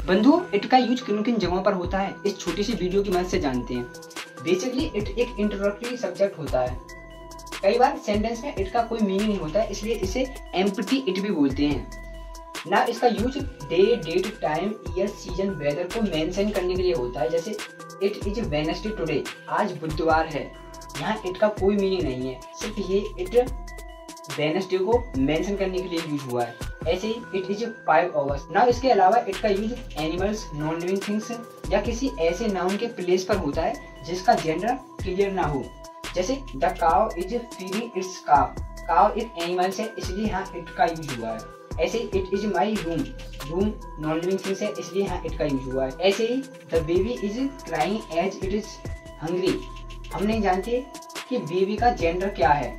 बंधु, इट का यूज किन किन जगहों पर होता है इस छोटी सी वीडियो की मदद से जानते हैं। बेसिकली इट एक इंट्रोडक्टरी सब्जेक्ट होता है। कई बार सेंटेंस में इट का कोई मीनिंग नहीं होता है, इसलिए इसे एम्प्टी इट भी बोलते हैं ना। इसका use day, date, time, year, season, weather को मेंशन करने के लिए होता है। जैसे इट इज वेडनेसडे टुडे, आज बुधवार है। यहाँ इट का कोई मीनिंग नहीं है, सिर्फ ये इट वेडनेसडे को मेंशन करने के लिए यूज हुआ है। ऐसे ही इट इज 5 अगस्त। ना इसके अलावा इट का use animals, non living things या किसी ऐसे नाउन के प्लेस पर होता है जिसका जेंडर क्लियर ना हो। जैसे द काव इज फीडिंग इट्स काव। काव एक एनिमल्स है, इसलिए यहाँ इट का यूज हुआ है। ऐसे ही it is my room. Room non living things है, इसलिए यहाँ इट का यूज हुआ है। ऐसे ही the baby is crying as it is hungry. हम नहीं जानते कि बेबी का जेंडर क्या है,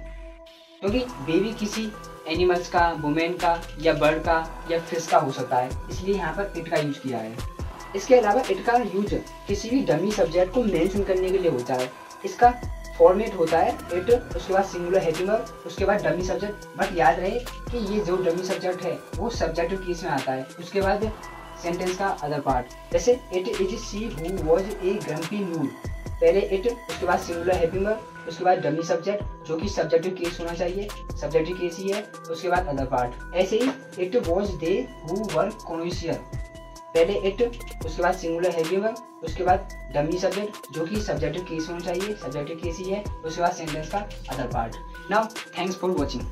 क्योंकि बेबी किसी एनिमल्स का, वुमेन का या बर्ड का या फिश का हो सकता है, इसलिए यहाँ पर इट का यूज किया है। इसके अलावा इट का यूज किसी भी डमी सब्जेक्ट को मेंशन करने के लिए होता है। इसका फॉर्मेट होता है इट, उसके बाद सिंगुलर हैविंग वर्ब, उसके बाद डमी सब्जेक्ट। बट याद रहे कि ये जो डमी सब्जेक्ट है वो सब्जेक्टिव केस में आता है। उसके बाद सेंटेंस का अदर पार्ट। जैसे it is she who was a grumpy mood. पहले इट, उसके बाद सिंगुलर हैविंग वर्ब, उसके बाद डमी सब्जेक्ट जो कि सब्जेक्टिव केस होना चाहिए, सब्जेक्टिव केस ही है, उसके बाद अदर पार्ट। ऐसे ही it was they who were conscious. पहले इट, उसके बाद सिंगुलर हैविंग वर्ब, उसके बाद डमी सब्जेक्ट जो कि सब्जेक्टिव केस होना चाहिए, सब्जेक्टिव केस ही है, उसके बाद सेंटेंस का other part. Now thanks for watching.